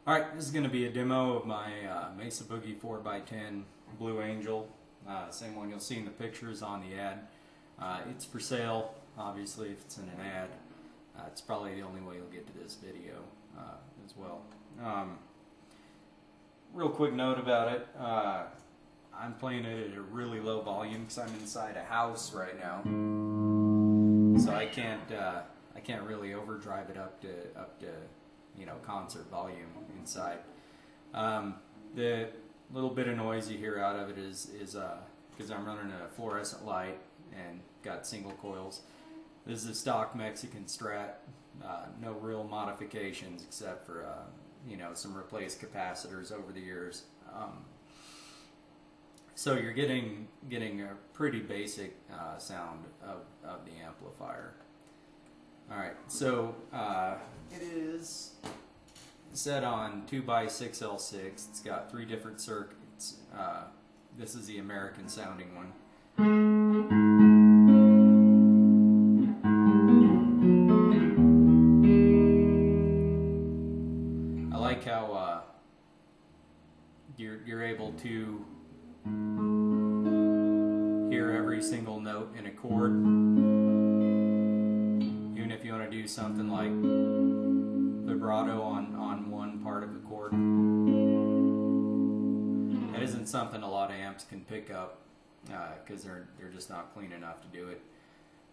Alright, this is going to be a demo of my Mesa Boogie 4x10 Blue Angel. Same one you'll see in the pictures on the ad. It's for sale, obviously, if it's in an ad. It's probably the only way you'll get to this video as well. Real quick note about it. I'm playing it at a really low volume because I'm inside a house right now. So I can't really overdrive it up to concert volume inside. The little bit of noise you hear out of it is because I'm running a fluorescent light and got single coils. This is a stock Mexican Strat. No real modifications except for some replaced capacitors over the years. So you're getting a pretty basic sound of the amplifier. Alright, so it is set on 2x6L6. It's got 3 different circuits. This is the American sounding one. I like how you're able to hear every single note in a chord. Even if you want to do something like vibrato on one part of the chord. That isn't something a lot of amps can pick up because they're just not clean enough to do it.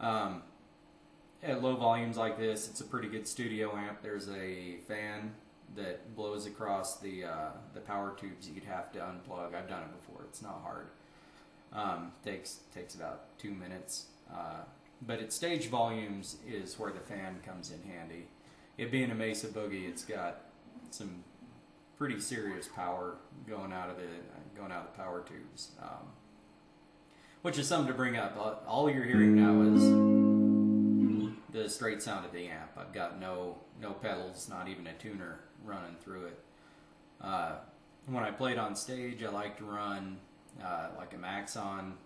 At low volumes like this, it's a pretty good studio amp. There's a fan that blows across the power tubes you'd have to unplug. I've done it before. It's not hard. Takes about 2 minutes. But at stage volumes is where the fan comes in handy. It being a Mesa Boogie, it's got some pretty serious power going out of the power tubes, which is something to bring up. All you're hearing now is the straight sound of the amp. I've got no pedals, not even a tuner running through it. When I played on stage, I like to run like a Maxon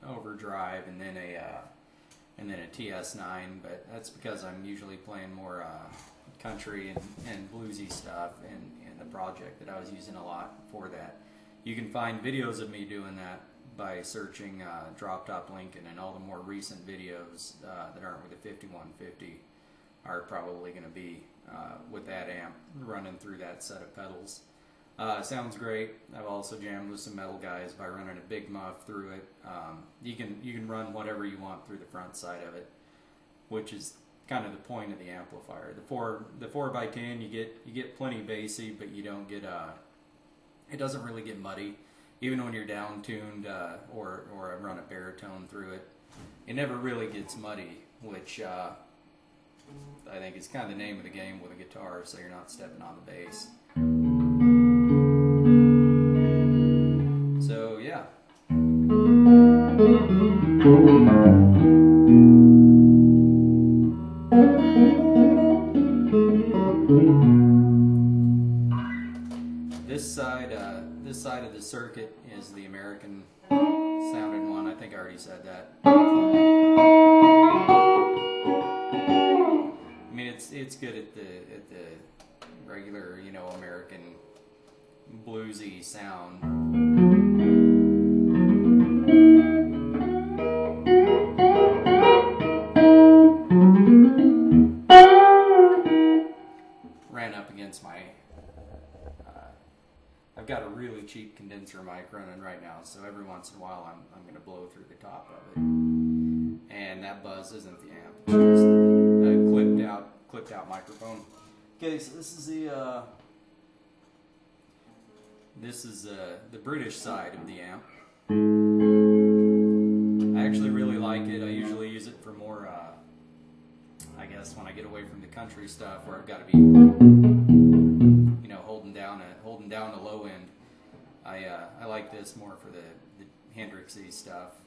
overdrive and then a TS9, but that's because I'm usually playing more country and bluesy stuff in the project that I was using a lot for that. You can find videos of me doing that by searching Drop Top Lincoln, and all the more recent videos that aren't with the 5150 are probably going to be with that amp running through that set of pedals. Sounds great. I've also jammed with some metal guys by running a big muff through it. You can run whatever you want through the front side of it, which is kind of the point of the amplifier. The 4x10 you get plenty bassy, but you don't get it doesn't really get muddy. Even when you're down tuned or I run a baritone through it, it never really gets muddy, which I think is kind of the name of the game with a guitar, so you're not stepping on the bass. So yeah. This side of the circuit is the American sounding one. I think I already said that. I mean, it's good at the regular, American bluesy sound. Ran up against my I've got a really cheap condenser mic running right now, so every once in a while I'm going to blow through the top of it, and that buzz isn't the amp. It's just a clipped out microphone. Okay, so this is the British side of the amp. I actually really like it. I usually use it for more, I guess, when I get away from the country stuff where I've got to be, holding down a low end. I like this more for the Hendrixy stuff.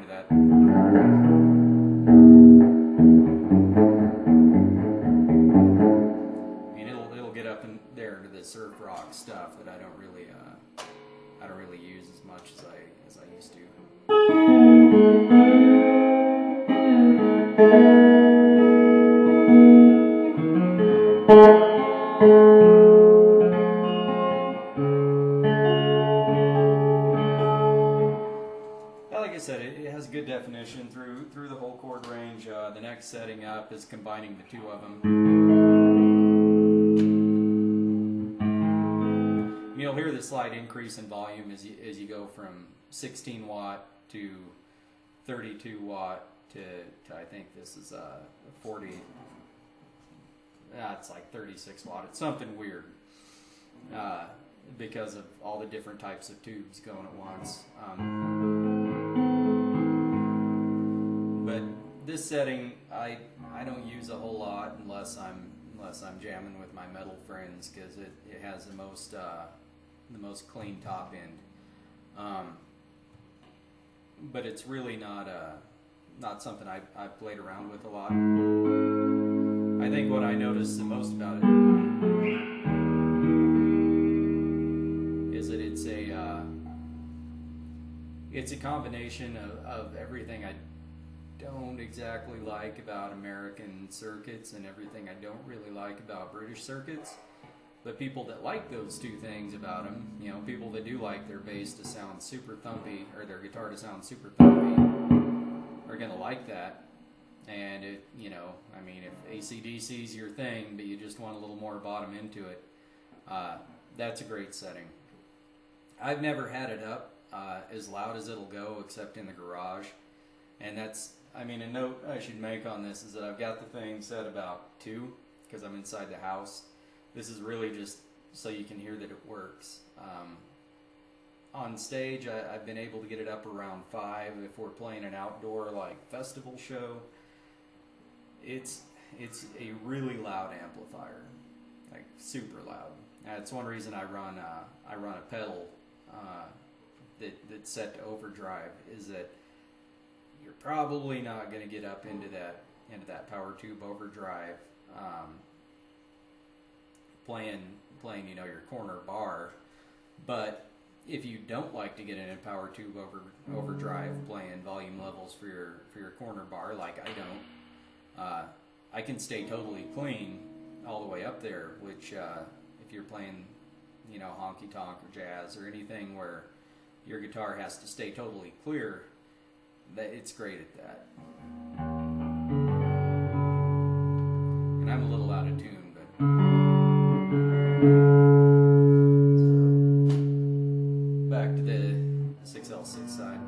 that. I mean, it'll get up in there into the surf rock stuff that I don't really use as much as I used to. Like I said, it has good definition through the whole chord range. The next setting up is combining the two of them. You'll hear the slight increase in volume as you go from 16 watt to 32 watt to I think this is 40. It's like 36 watt. It's something weird because of all the different types of tubes going at once. But this setting I don't use a whole lot unless I'm jamming with my metal friends, because it has the most clean top end. But it's really not something I've played around with a lot. I think what I notice the most about it is that it's a combination of everything I don't exactly like about American circuits and everything I don't really like about British circuits. But people that like those two things about them, people that do like their bass to sound super thumpy or their guitar to sound super thumpy, are going to like that. And if AC/DC is your thing, but you just want a little more bottom into it, that's a great setting. I've never had it up as loud as it'll go, except in the garage. And a note I should make on this is that I've got the thing set about 2, because I'm inside the house. This is really just so you can hear that it works. On stage, I've been able to get it up around 5 if we're playing an outdoor festival show. It's a really loud amplifier, super loud. That's one reason I run a pedal that's set to overdrive, is that you're probably not going to get up into that power tube overdrive playing your corner bar. But if you don't like to get in a power tube overdrive playing volume levels for your corner bar, like I don't, I can stay totally clean all the way up there, which if you're playing honky tonk or jazz or anything where your guitar has to stay totally clear, that it's great at that. And I'm a little out of tune, but so back to the 6L6 side.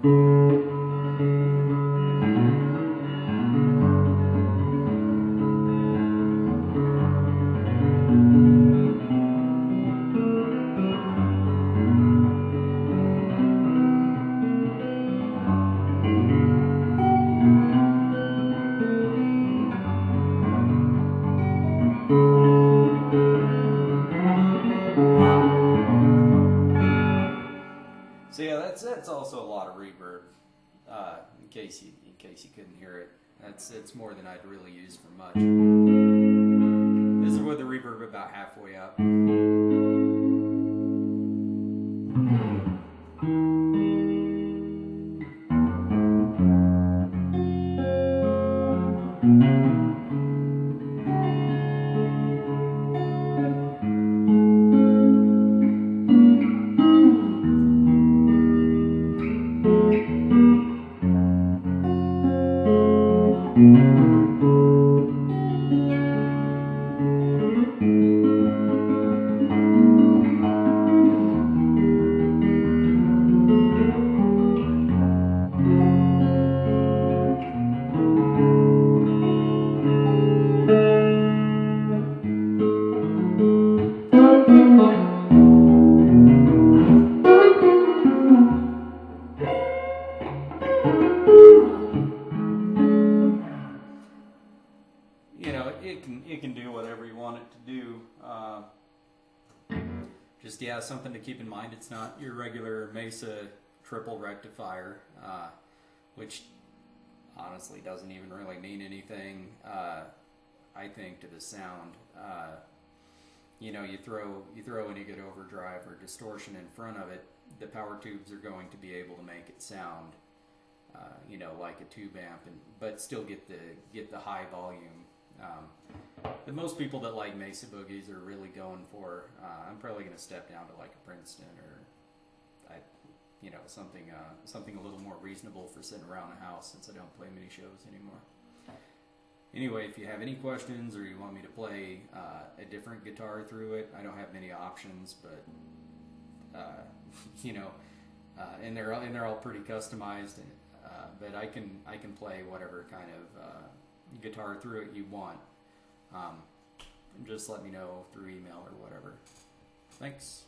So yeah, that's also a lot of reverb. In case you couldn't hear it, it's more than I'd really use for much. This is with the reverb about halfway up. It can do whatever you want it to do. Just something to keep in mind. It's not your regular Mesa triple rectifier. which honestly doesn't even really mean anything. I think to the sound. You know, you throw any good overdrive or distortion in front of it, the power tubes are going to be able to make it sound, you know, like a tube amp, but still get the high volume. But most people that like Mesa Boogies are really going for. I'm probably going to step down to like a Princeton or, you know, something a little more reasonable for sitting around the house, since I don't play many shows anymore. Anyway, if you have any questions or you want me to play a different guitar through it, I don't have many options, but you know, and they're all pretty customized. But I can play whatever kind of guitar through it you want. Just let me know through email or whatever. Thanks.